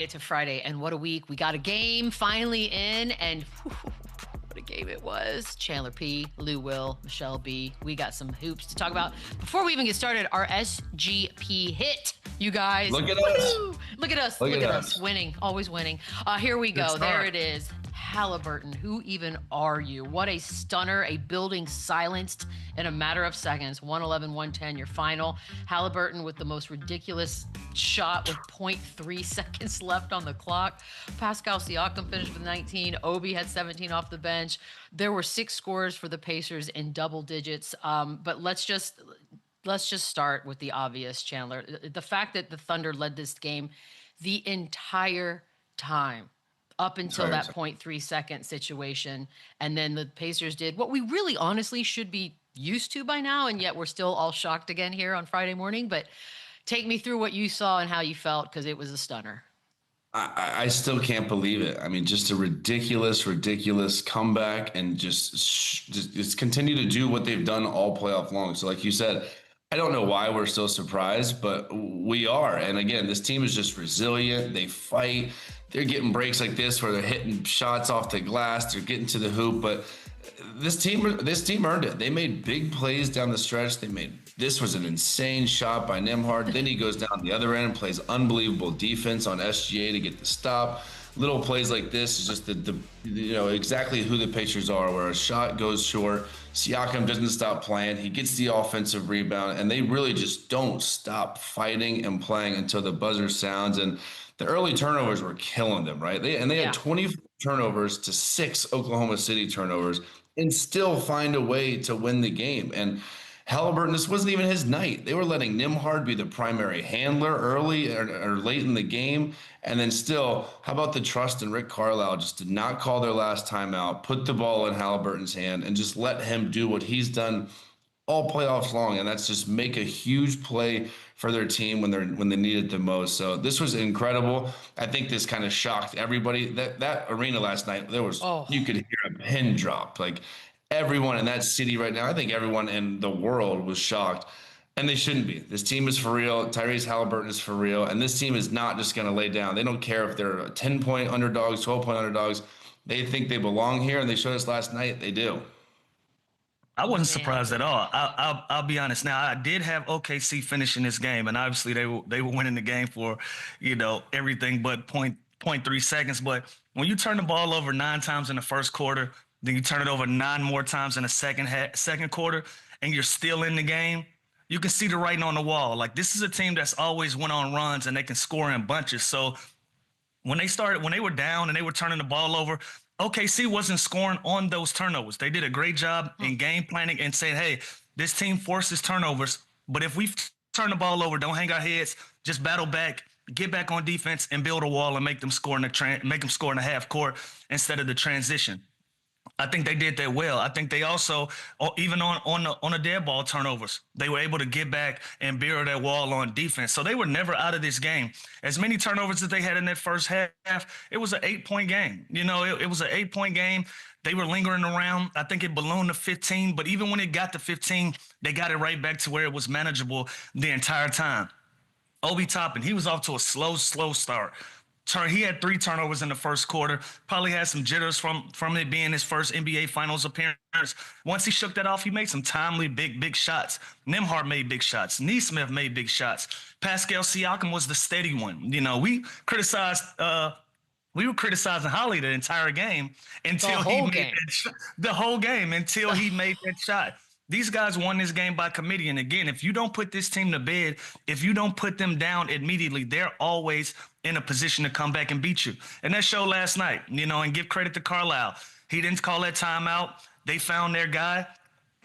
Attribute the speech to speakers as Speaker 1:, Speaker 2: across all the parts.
Speaker 1: It's a Friday, and what a week. We got a game finally in, and what a game it was. Chandler P, Lou Will, Michelle B. We got some hoops to talk about. Before we even get started, our SGP hit, you guys.
Speaker 2: Look at
Speaker 1: Woo-hoo!
Speaker 2: us.
Speaker 1: Look at us.
Speaker 2: Look
Speaker 1: Look
Speaker 2: at
Speaker 1: at us.
Speaker 2: us.
Speaker 1: Winning. Always winning. Here we
Speaker 3: Good
Speaker 1: go. There
Speaker 3: start.
Speaker 1: it is. Haliburton, who even are you? What a stunner. A building silenced in a matter of seconds. 111-110, your final. Haliburton with the most ridiculous shot with 0.3 seconds left on the clock. Pascal Siakam finished with 19. Obi had 17 off the bench. There were 6 scores for the Pacers in double digits. But let's just start with the obvious, Chandler. The fact that the Thunder led this game the entire time up until that 0.3 second situation. And then the Pacers did what we really honestly should be used to by now, and yet we're still all shocked again here on Friday morning. But take me through what you saw and how you felt, because it was a stunner.
Speaker 2: I still can't believe it. I mean, just a ridiculous comeback, and just continue to do what they've done all playoff long. So like you said, I don't know why we're so surprised, but we are. And again, this team is just resilient. They fight. They're getting breaks like this where they're hitting shots off the glass. They're getting to the hoop, but this team earned it. They made big plays down the stretch. This was an insane shot by Nembhard. Then he goes down the other end and plays unbelievable defense on SGA to get the stop. Little plays like this is just exactly who the Pacers are, where a shot goes short, Siakam doesn't stop playing, he gets the offensive rebound, and they really just don't stop fighting and playing until the buzzer sounds. And the early turnovers were killing them, right? They had 24 turnovers to 6 Oklahoma City turnovers and still find a way to win the game. And Haliburton, this wasn't even his night. They were letting Nembhard be the primary handler early or late in the game. And then still, how about the trust in Rick Carlisle just did not call their last timeout, put the ball in Haliburton's hand, and just let him do what he's done all playoffs long, and that's just make a huge play for their team when they need it the most. So this was incredible. I think this kind of shocked everybody. That arena last night, you could hear a pin drop. Like everyone in that city right now, I think everyone in the world was shocked, and they shouldn't be. This team is for real. Tyrese Haliburton is for real, and this team is not just going to lay down. They don't care if they're 10-point underdogs, 12-point underdogs. They think they belong here, and they showed us last night they do.
Speaker 3: I wasn't surprised at all. I'll be honest. Now, I did have OKC finishing this game, and obviously they were winning the game for, everything but 0.3 seconds. But when you turn the ball over 9 times in the first quarter, then you turn it over 9 more times in the second quarter, and you're still in the game, you can see the writing on the wall. Like, this is a team that's always went on runs, and they can score in bunches. So when they were down and they were turning the ball over, OKC wasn't scoring on those turnovers. They did a great job in game planning and saying, hey, this team forces turnovers, but if we turn the ball over, don't hang our heads, just battle back, get back on defense and build a wall and make them score in the half court instead of the transition. I think they did that well. I think they also, even on the dead ball turnovers, they were able to get back and build that wall on defense. So they were never out of this game. As many turnovers as they had in that first half, it was an 8-point game. It was an 8-point game. They were lingering around. I think it ballooned to 15, but even when it got to 15, they got it right back to where it was manageable the entire time. Obi Toppin, he was off to a slow start. He had 3 turnovers in the first quarter, probably had some jitters from it being his first NBA Finals appearance. Once he shook that off, he made some timely, big shots. Nembhard made big shots. Nesmith made big shots. Pascal Siakam was the steady one. We were criticizing Holly the entire game until he made that shot. These guys won this game by committee. And again, if you don't put this team to bed, if you don't put them down immediately, they're always in a position to come back and beat you. And that showed last night, and give credit to Carlisle. He didn't call that timeout. They found their guy.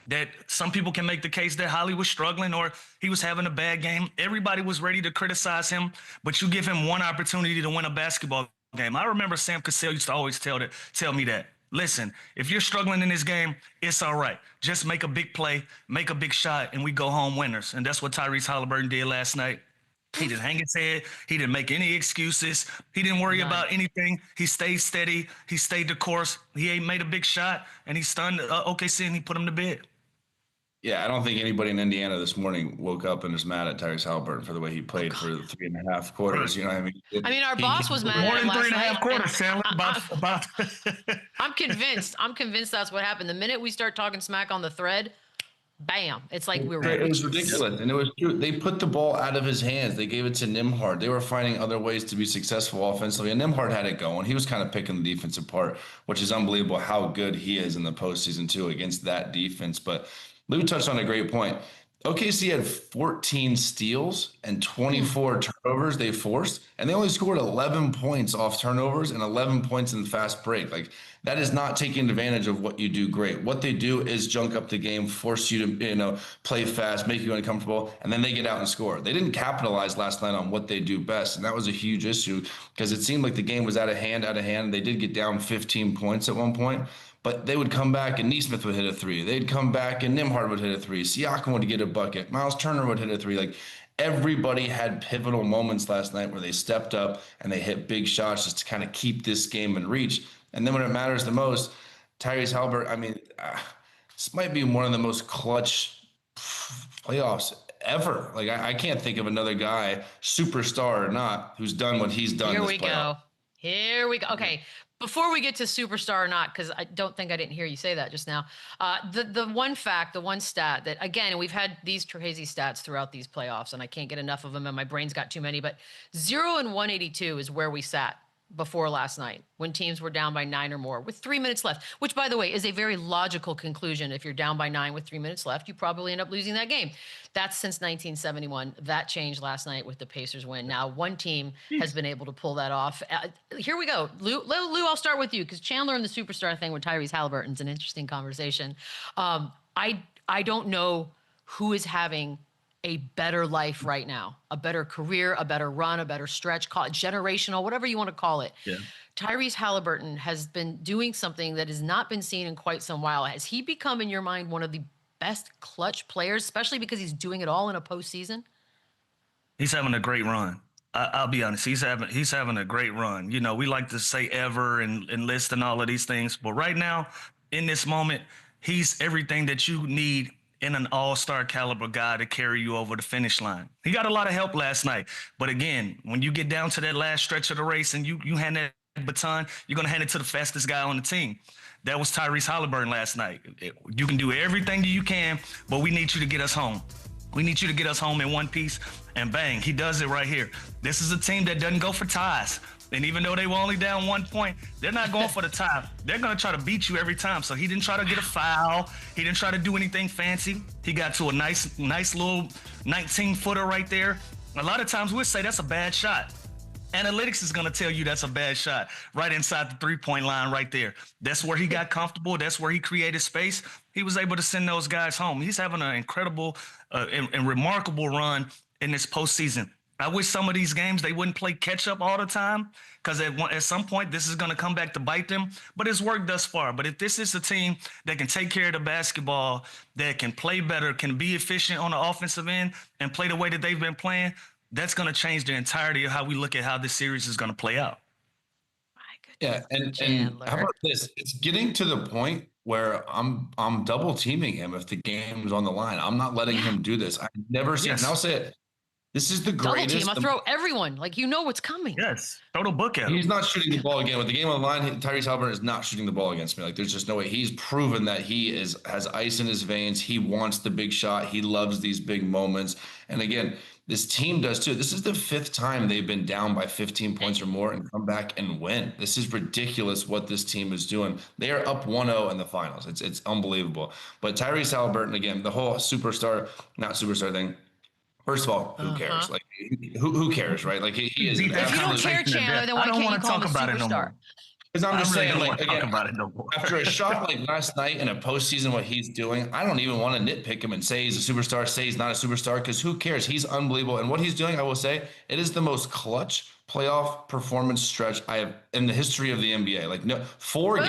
Speaker 3: That some people can make the case that Holly was struggling or he was having a bad game. Everybody was ready to criticize him, but you give him one opportunity to win a basketball game. I remember Sam Cassell used to always tell me that. Listen, if you're struggling in this game, it's all right. Just make a big play, make a big shot, and we go home winners. And that's what Tyrese Haliburton did last night. He didn't hang his head. He didn't make any excuses. He didn't worry about anything. He stayed steady. He stayed the course. He made a big shot, and he stunned OKC, and he put him to bed.
Speaker 2: Yeah, I don't think anybody in Indiana this morning woke up and was mad at Tyrese Haliburton for the way he played for the 3.5 quarters. You know what I mean?
Speaker 1: I mean, our boss was mad
Speaker 3: More
Speaker 1: at him
Speaker 3: than
Speaker 1: last
Speaker 3: 3.5
Speaker 1: night.
Speaker 3: quarters, Chandler. About.
Speaker 1: I'm convinced. I'm convinced that's what happened. The minute we start talking smack on the thread, bam! It's like we were.
Speaker 2: It was ridiculous, and it was true. They put the ball out of his hands. They gave it to Nembhard. They were finding other ways to be successful offensively, and Nembhard had it going. He was kind of picking the defense apart, which is unbelievable how good he is in the postseason too against that defense. But Lou touched on a great point. OKC had 14 steals and 24 turnovers they forced, and they only scored 11 points off turnovers and 11 points in the fast break. Like, that is not taking advantage of what you do great. What they do is junk up the game, force you to, play fast, make you uncomfortable, and then they get out and score. They didn't capitalize last night on what they do best, and that was a huge issue because it seemed like the game was out of hand. They did get down 15 points at one point. But they would come back and Nesmith would hit a three. They'd come back and Nembhard would hit a three. Siakam would get a bucket. Miles Turner would hit a three. Like, everybody had pivotal moments last night where they stepped up and they hit big shots just to kind of keep this game in reach. And then when it matters the most, Tyrese Haliburton, I mean, this might be one of the most clutch playoffs ever. Like, I can't think of another guy, superstar or not, who's done what he's done.
Speaker 1: Here we go. Okay. Before we get to superstar or not, because I don't think I didn't hear you say that just now, the one stat that, again, we've had these crazy stats throughout these playoffs, and I can't get enough of them, and my brain's got too many, but 0-182 is where we sat before last night when teams were down by 9 or more with 3 minutes left, which, by the way, is a very logical conclusion. If you're down by 9 with 3 minutes left, you probably end up losing that game. That's since 1971. That changed last night with the Pacers win. Now, one team has been able to pull that off. Here we go. Lou, I'll start with you because Chandler and the superstar thing with Tyrese Haliburton's an interesting conversation. I don't know who is having a better life right now, a better career, a better run, a better stretch, call it generational, whatever you want to call it. Yeah. Tyrese Haliburton has been doing something that has not been seen in quite some while. Has he become, in your mind, one of the best clutch players, especially because he's doing it all in a postseason?
Speaker 3: He's having a great run. I'll be honest. He's having a great run. You know, we like to say ever and list and all of these things, but right now, in this moment, he's everything that you need in an all-star caliber guy to carry you over the finish line. He got a lot of help last night. But again, when you get down to that last stretch of the race and you hand that baton, you're going to hand it to the fastest guy on the team. That was Tyrese Haliburton last night. You can do everything you can, but we need you to get us home. We need you to get us home in one piece, and bang, he does it right here. This is a team that doesn't go for ties. And even though they were only down 1 point, they're not going for the tie. They're going to try to beat you every time. So he didn't try to get a foul. He didn't try to do anything fancy. He got to a nice little 19-footer right there. A lot of times we'll say that's a bad shot. Analytics is going to tell you that's a bad shot right inside the three-point line right there. That's where he got comfortable. That's where he created space. He was able to send those guys home. He's having an incredible and remarkable run in this postseason. I wish some of these games they wouldn't play catch up all the time because at some point this is going to come back to bite them. But it's worked thus far. But if this is a team that can take care of the basketball, that can play better, can be efficient on the offensive end and play the way that they've been playing, that's going to change the entirety of how we look at how this series is going to play out.
Speaker 2: Yeah, and how about this? It's getting to the point where I'm double teaming him if the game's on the line. I'm not letting him do this. I've never seen. And I'll say it. This is the greatest.
Speaker 1: Double team. I throw everyone. Like, you know what's coming.
Speaker 3: Yes. Throw the book at him.
Speaker 2: He's not shooting the ball again. With the game on the line, Tyrese Haliburton is not shooting the ball against me. Like, there's just no way. He's proven that he has ice in his veins. He wants the big shot. He loves these big moments. And again, this team does too. This is the 5th time they've been down by 15 points or more and come back and win. This is ridiculous what this team is doing. They are up 1-0 in the finals. It's unbelievable. But Tyrese Haliburton, again, the whole not superstar thing. First of all, who cares? Like, who cares, right? Like, he is.
Speaker 1: If you don't care, Chandler, then why can't you call him a superstar?
Speaker 2: Because I'm just saying, like, again,
Speaker 3: about it no more.
Speaker 2: After a shot like last night in a postseason, what he's doing, I don't even want to nitpick him and say he's a superstar, say he's not a superstar, because who cares? He's unbelievable. And what he's doing, I will say, it is the most clutch playoff performance stretch I have in the history of the NBA. Like no four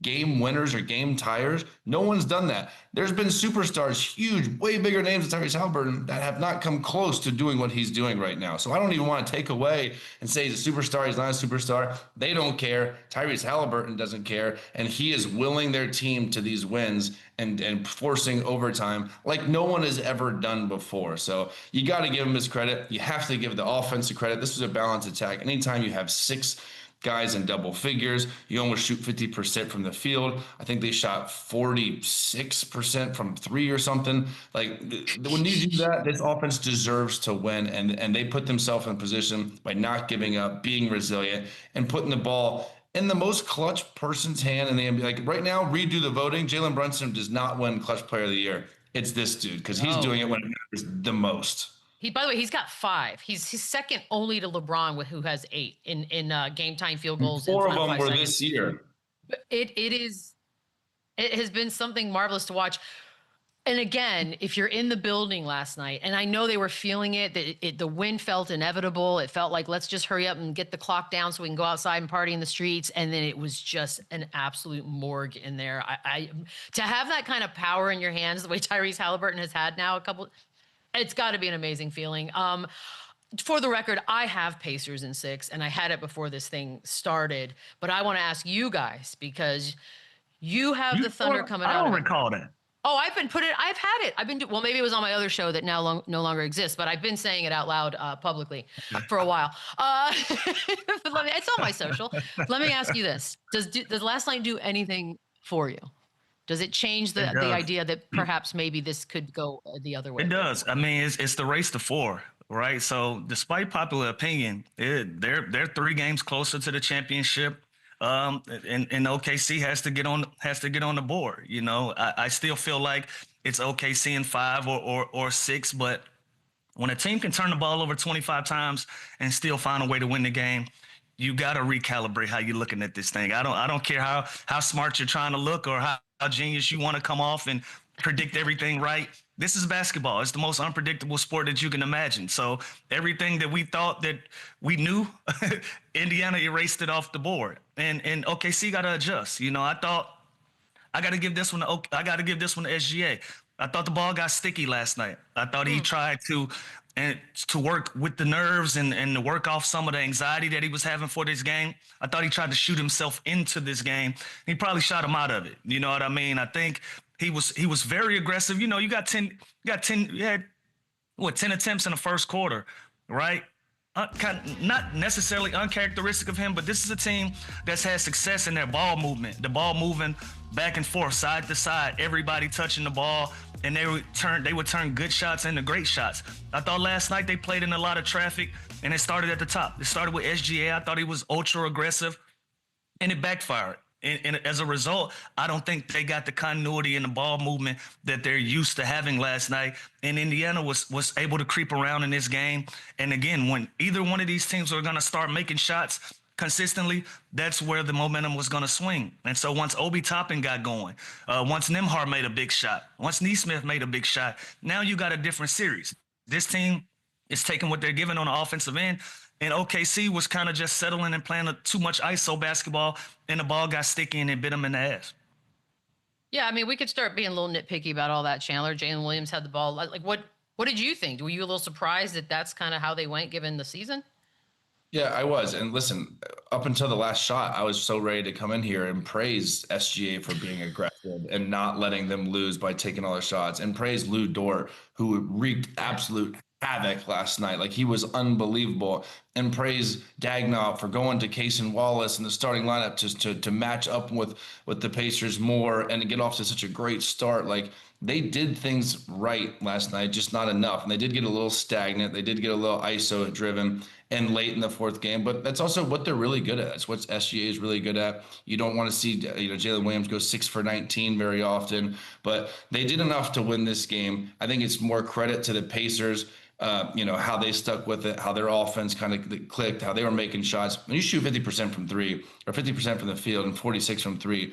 Speaker 2: game winners or game tires. No one's done that. There's been superstars, huge, way bigger names than Tyrese Haliburton that have not come close to doing what he's doing right now. So I don't even want to take away and say he's a superstar. He's not a superstar. They don't care. Tyrese Haliburton doesn't care. And he is willing their team to these wins and forcing overtime like no one has ever done before. So you got to give him his credit. You have to give the offensive credit. This was a balanced attack. Anytime you have 6 guys in double figures, you almost shoot 50% from the field. I think they shot 46% from 3 or something. Like when you do that, this offense deserves to win. And they put themselves in position by not giving up, being resilient, and putting the ball in the most clutch person's hand in the NBA. Like right now, redo the voting. Jalen Brunson does not win Clutch Player of the Year. It's this dude because he's doing it when it matters the most.
Speaker 1: By the way, he's got 5. He's second only to LeBron, who has 8 in game time field goals.
Speaker 2: 4 of them were this year.
Speaker 1: It has been something marvelous to watch. And again, if you're in the building last night, and I know they were feeling it, the win felt inevitable. It felt like, let's just hurry up and get the clock down so we can go outside and party in the streets. And then it was just an absolute morgue in there. To have that kind of power in your hands, the way Tyrese Haliburton has had now it's got to be an amazing feeling. For the record, I have Pacers in 6, and I had it before this thing started. But I want to ask you guys, because you have the Thunder coming out.
Speaker 3: I don't recall that.
Speaker 1: Oh, I've had it. Well, maybe it was on my other show that now no longer exists, but I've been saying it out loud publicly for a while. It's on my social. Let me ask you this. Does last night do anything for you? Does it change the idea that perhaps maybe this could go the other way?
Speaker 3: It does. I mean, it's the race to 4, right? So despite popular opinion, they're 3 games closer to the championship. And OKC has to get on the board. You know, I still feel like it's OKC in 5 or 6, but when a team can turn the ball over 25 times and still find a way to win the game, you got to recalibrate how you're looking at this thing. I don't care how smart you're trying to look or how genius you want to come off and predict everything right. This is basketball. It's the most unpredictable sport that you can imagine. So everything that we thought that we knew, Indiana erased it off the board. And OKC got to adjust. You know, I thought I got to give this one to SGA. I thought the ball got sticky last night. I thought he tried to work with the nerves and to work off some of the anxiety that he was having for this game. I thought he tried to shoot himself into this game. He probably shot him out of it. You know what I mean? I think he was very aggressive. You know, you had 10 attempts in the first quarter, right? Not necessarily uncharacteristic of him, but this is a team that's had success in their ball movement, the ball moving back and forth, side to side, everybody touching the ball, and they would turn good shots into great shots. I thought last night they played in a lot of traffic, and it started at the top. It started with SGA. I thought he was ultra aggressive, and it backfired. And as a result, I don't think they got the continuity in the ball movement that they're used to having last night. And Indiana was able to creep around in this game. And again, when either one of these teams are going to start making shots consistently, that's where the momentum was going to swing. And so once Obi Toppin got going, once Nembhard made a big shot, once Nesmith made a big shot, now you got a different series. This team is taking what they're given on the offensive end. And OKC was kind of just settling and playing too much ISO basketball, and the ball got sticky and it bit them in the ass.
Speaker 1: Yeah, I mean, we could start being a little nitpicky about all that, Chandler. Jalen Williams had the ball. Like, what did you think? Were you a little surprised that that's kind of how they went given the season?
Speaker 2: Yeah, I was. And listen, up until the last shot, I was so ready to come in here and praise SGA for being aggressive and not letting them lose by taking all their shots, and praise Lou Dort, who wreaked absolute havoc last night. Like, he was unbelievable, and praise Dagnall for going to Cason Wallace in the starting lineup just to match up with the Pacers more and to get off to such a great start. Like, they did things right last night, just not enough. And they did get a little stagnant. They did get a little ISO driven and late in the fourth game, but that's also what they're really good at. It's what SGA is really good at. You don't want to see, Jalen Williams go 6 for 19 very often, but they did enough to win this game. I think it's more credit to the Pacers, how they stuck with it, how their offense kind of clicked, how they were making shots. When you shoot 50% from 3 or 50% from the field and 46 from 3,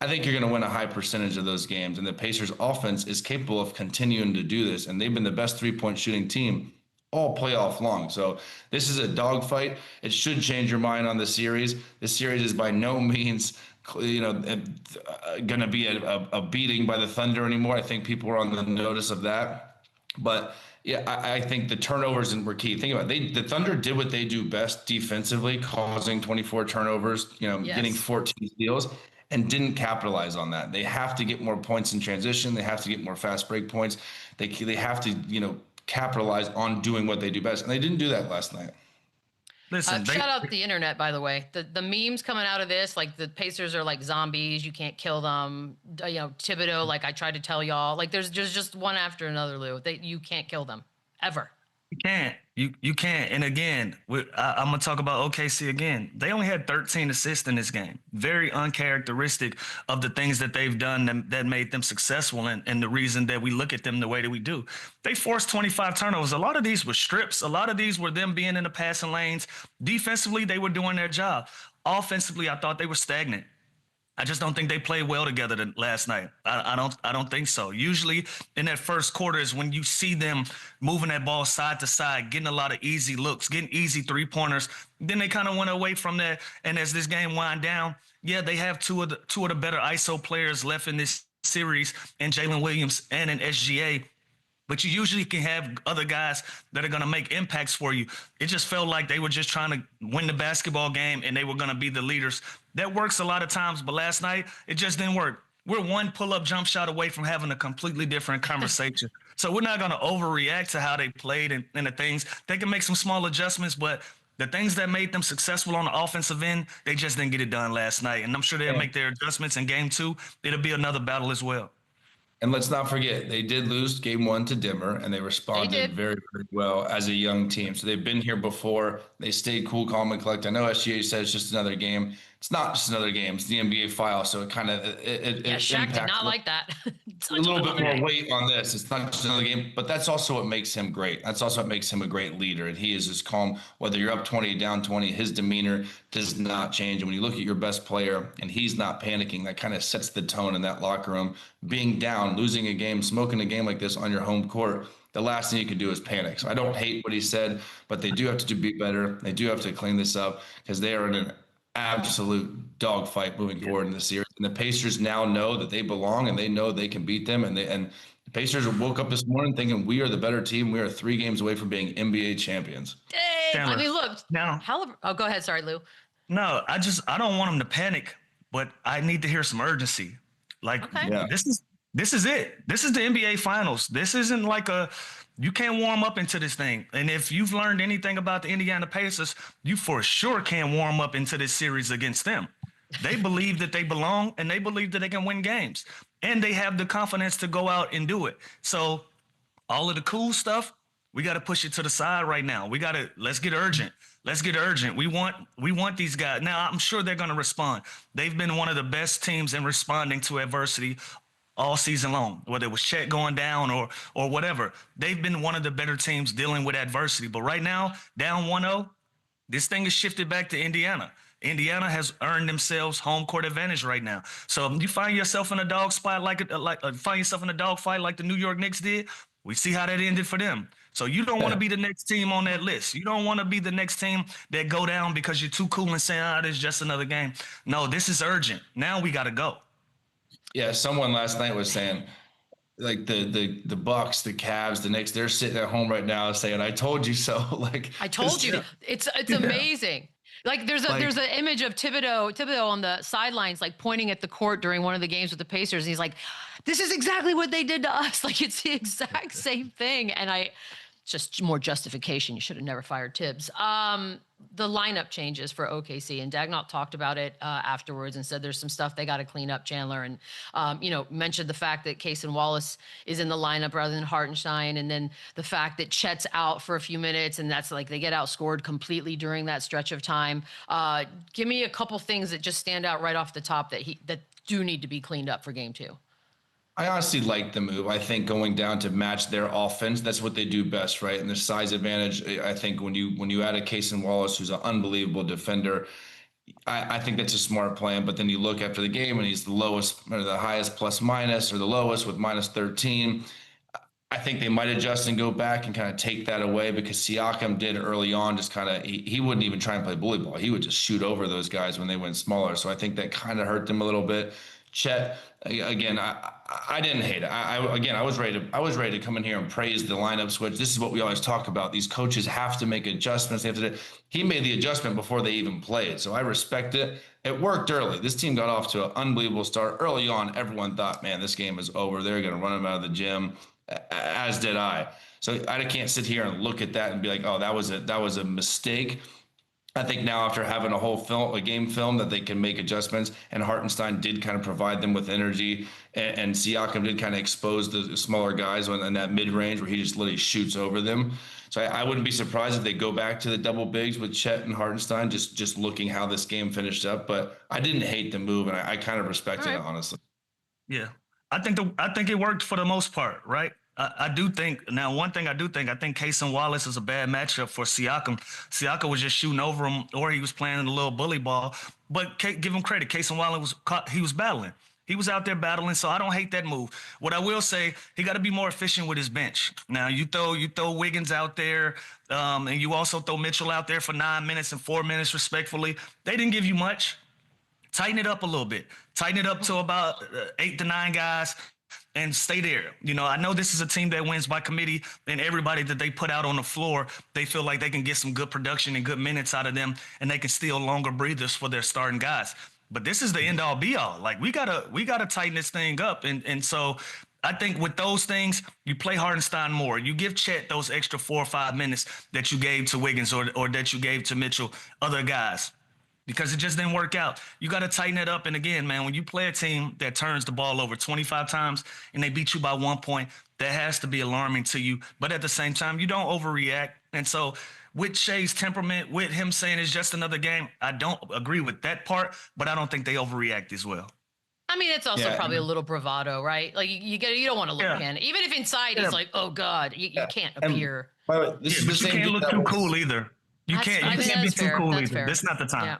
Speaker 2: I think you're going to win a high percentage of those games. And the Pacers offense is capable of continuing to do this. And they've been the best 3-point shooting team all playoff long. So this is a dogfight. It should change your mind on the series. This series is by no means, going to be a beating by the Thunder anymore. I think people are on the notice of that. But yeah, I think the turnovers were key. Think about it. The Thunder did what they do best defensively, causing 24 turnovers, getting 14 steals, and didn't capitalize on that. They have to get more points in transition. They have to get more fast break points. They have to, capitalize on doing what they do best. And they didn't do that last night.
Speaker 3: Listen,
Speaker 1: shout out the internet, by the way. The memes coming out of this, like the Pacers are like zombies. You can't kill them. Thibodeau, like I tried to tell y'all, like there's just one after another, Lou. You can't kill them ever.
Speaker 3: You can't. You can't. And again, I'm going to talk about OKC again. They only had 13 assists in this game. Very uncharacteristic of the things that they've done that made them successful and the reason that we look at them the way that we do. They forced 25 turnovers. A lot of these were strips. A lot of these were them being in the passing lanes. Defensively, they were doing their job. Offensively, I thought they were stagnant. I just don't think they played well together last night. I don't think so. Usually in that first quarter is when you see them moving that ball side to side, getting a lot of easy looks, getting easy 3-pointers. Then they kind of went away from that. And as this game wind down, yeah, they have two of the better ISO players left in this series, and Jalen Williams and an SGA. But you usually can have other guys that are going to make impacts for you. It just felt like they were just trying to win the basketball game and they were going to be the leaders. That works a lot of times, but last night, it just didn't work. We're one pull-up jump shot away from having a completely different conversation. So we're not going to overreact to how they played and the things. They can make some small adjustments, but the things that made them successful on the offensive end, they just didn't get it done last night. And I'm sure they'll make their adjustments in game 2. It'll be another battle as well.
Speaker 2: And let's not forget, they did lose game 1 to Denver, and they responded very, very well as a young team. So they've been here before. They stayed cool, calm, and collect. I know SGA says it's just another game. It's not just another game. It's the NBA file, so it kind of
Speaker 1: Shaq did not like that.
Speaker 2: a little bit more weight on this. It's not just another game, but that's also what makes him great. That's also what makes him a great leader, and he is just calm. Whether you're up 20, down 20, his demeanor does not change. And when you look at your best player and he's not panicking, that kind of sets the tone in that locker room. Being down, losing a game, smoking a game like this on your home court, the last thing you can do is panic. So I don't hate what he said, but they do have to be better. They do have to clean this up because they are in an absolute dogfight moving forward in the series. And the Pacers now know that they belong and they know they can beat them. And the Pacers woke up this morning thinking we are the better team. We are 3 games away from being NBA champions.
Speaker 1: Dang. I mean, look.
Speaker 3: Now,
Speaker 1: go ahead. Sorry, Lou.
Speaker 3: No, I don't want them to panic, but I need to hear some urgency. Like this is it. This is the NBA Finals. This isn't like you can't warm up into this thing. And if you've learned anything about the Indiana Pacers, you for sure can't warm up into this series against them. They believe that they belong and they believe that they can win games. And they have the confidence to go out and do it. So all of the cool stuff, we got to push it to the side right now. Let's get urgent. Let's get urgent. We want these guys. Now, I'm sure they're going to respond. They've been one of the best teams in responding to adversity all season long, whether it was Chet going down or whatever. They've been one of the better teams dealing with adversity. But right now, down 1-0, this thing is shifted back to Indiana. Indiana has earned themselves home court advantage right now. So if you find yourself in a dog spot find yourself in a dog fight like the New York Knicks did, we see how that ended for them. So you don't want to be the next team on that list. You don't want to be the next team that go down because you're too cool and saying, this is just another game. No, this is urgent. Now we got to go.
Speaker 2: Yeah, someone last night was saying, like the Bucks, the Cavs, the Knicks, they're sitting at home right now saying, "I told you so." Like
Speaker 1: I told you. It's amazing. Like there's an image of Thibodeau on the sidelines, like pointing at the court during one of the games with the Pacers. And he's like, "This is exactly what they did to us." Like it's the exact same thing. And just more justification. You should have never fired Tibbs. The lineup changes for OKC, and Dagnall talked about it afterwards and said there's some stuff they got to clean up, Chandler, and mentioned the fact that Cason Wallace is in the lineup rather than Hartenstein, and then the fact that Chet's out for a few minutes, and that's like they get outscored completely during that stretch of time. Give me a couple things that just stand out right off the top that do need to be cleaned up for game 2.
Speaker 2: I honestly like the move. I think going down to match their offense, that's what they do best, right? And the size advantage, I think when you add a Cason Wallace, who's an unbelievable defender, I think that's a smart plan. But then you look after the game and he's the lowest or the highest plus minus or the lowest with minus 13. I think they might adjust and go back and kind of take that away, because Siakam did early on just kind of, he wouldn't even try and play bully ball. He would just shoot over those guys when they went smaller. So I think that kind of hurt them a little bit. Chet, again, I didn't hate it. I was ready to come in here and praise the lineup switch. This is what we always talk about. These coaches have to make adjustments. He made the adjustment before they even played. So I respect it. It worked early. This team got off to an unbelievable start. Early on, everyone thought, man, this game is over. They're going to run him out of the gym, as did I. So I can't sit here and look at that and be like, oh, that was a mistake. I think now, after having a game film, that they can make adjustments, and Hartenstein did kind of provide them with energy, and Siakam did kind of expose the smaller guys in that mid-range where he just literally shoots over them. So I wouldn't be surprised if they go back to the double bigs with Chet and Hartenstein, just looking how this game finished up. But I didn't hate the move, and I kind of respected it, honestly.
Speaker 3: Yeah, I think it worked for the most part, right? I do think, now one thing I think Cason Wallace is a bad matchup for Siakam. Siakam was just shooting over him, or he was playing a little bully ball. But give him credit, Cason Wallace was battling. He was out there battling, so I don't hate that move. What I will say, he got to be more efficient with his bench. Now, you throw Wiggins out there, and you also throw Mitchell out there for 9 minutes and 4 minutes, respectfully. They didn't give you much. Tighten it up a little bit. Tighten it up to about 8 to 9 guys. And stay there. I know this is a team that wins by committee, and everybody that they put out on the floor, they feel like they can get some good production and good minutes out of them, and they can steal longer breathers for their starting guys. But this is the end all be all. Like, we gotta tighten this thing up. And so I think with those things, you play Hartenstein more. You give Chet those extra 4 or 5 minutes that you gave to Wiggins or that you gave to Mitchell, other guys, because it just didn't work out. You got to tighten it up. And again, man, when you play a team that turns the ball over 25 times and they beat you by 1 point, that has to be alarming to you. But at the same time, you don't overreact. And so with Shai's temperament, with him saying it's just another game, I don't agree with that part, but I don't think they overreact as well.
Speaker 1: I mean, it's also probably a little bravado, right? Like, you don't want to look panicked. Even if inside he's like, oh God, you can't appear.
Speaker 3: But you can't look too cool either. You can't be too cool either. That's not the time.
Speaker 1: Yeah.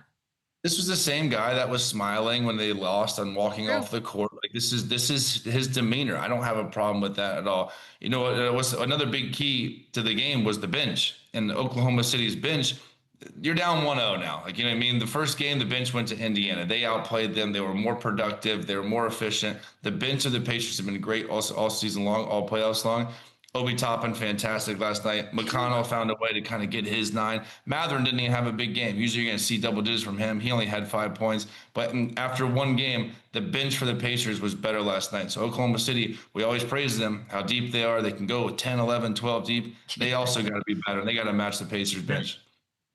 Speaker 2: This was the same guy that was smiling when they lost and walking off the court. Like, this is his demeanor. I don't have a problem with that at all. You know, it was another big key to the game was the bench. And Oklahoma City's bench, you're down 1-0 now. Like, you know what I mean? The first game, the bench went to Indiana. They outplayed them. They were more productive. They were more efficient. The bench of the Pacers have been great all season long, all playoffs long. Obi Toppin, fantastic last night. McConnell found a way to kind of get his 9. Matherin didn't even have a big game. Usually you're going to see double digits from him. He only had 5 points. But after one game, the bench for the Pacers was better last night. So Oklahoma City, we always praise them, how deep they are. They can go 10, 11, 12 deep. They also got to be better. They got to match the Pacers bench.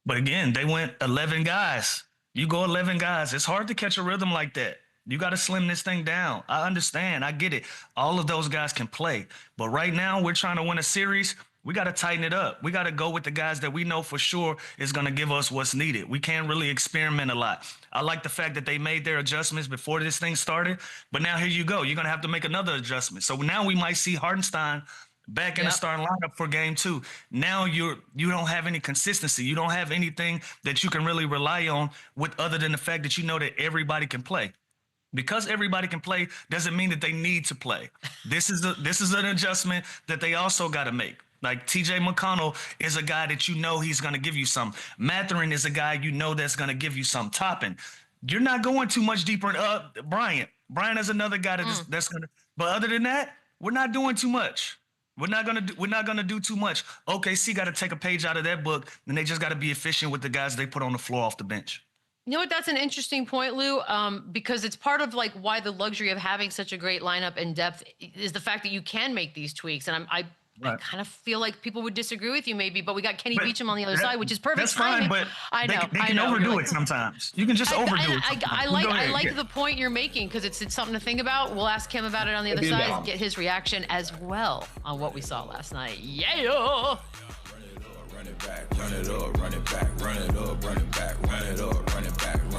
Speaker 3: But again, they went 11 guys. You go 11 guys. It's hard to catch a rhythm like that. You got to slim this thing down. I understand. I get it. All of those guys can play. But right now, we're trying to win a series. We got to tighten it up. We got to go with the guys that we know for sure is going to give us what's needed. We can't really experiment a lot. I like the fact that they made their adjustments before this thing started. But now here you go. You're going to have to make another adjustment. So now we might see Hartenstein back in the starting lineup for game 2. Now you don't have any consistency. You don't have anything that you can really rely on with other than the fact that you know that everybody can play. Because everybody can play doesn't mean that they need to play. This is an adjustment that they also got to make. Like TJ McConnell is a guy that you know he's going to give you some. Matherin is a guy you know that's going to give you some. Toppin. You're not going too much deeper. Bryant is another guy that's going to. But other than that, we're not doing too much. We're not gonna do too much. OKC got to take a page out of that book, and they just got to be efficient with the guys they put on the floor off the bench.
Speaker 1: You know what? That's an interesting point, Lou, because it's part of like why the luxury of having such a great lineup and depth is the fact that you can make these tweaks. And I kind of feel like people would disagree with you maybe, but we got Kenny Beecham on the other side, which is perfect.
Speaker 3: That's fine, but
Speaker 1: I know
Speaker 3: they can overdo it sometimes. You can just overdo it.
Speaker 1: I like the point you're making because it's something to think about. We'll ask him about it on the other side, get his reaction as well on what we saw last night. Yeah.
Speaker 4: Run it back, run it up, run it back, run it up, run it back, run it up, run it back.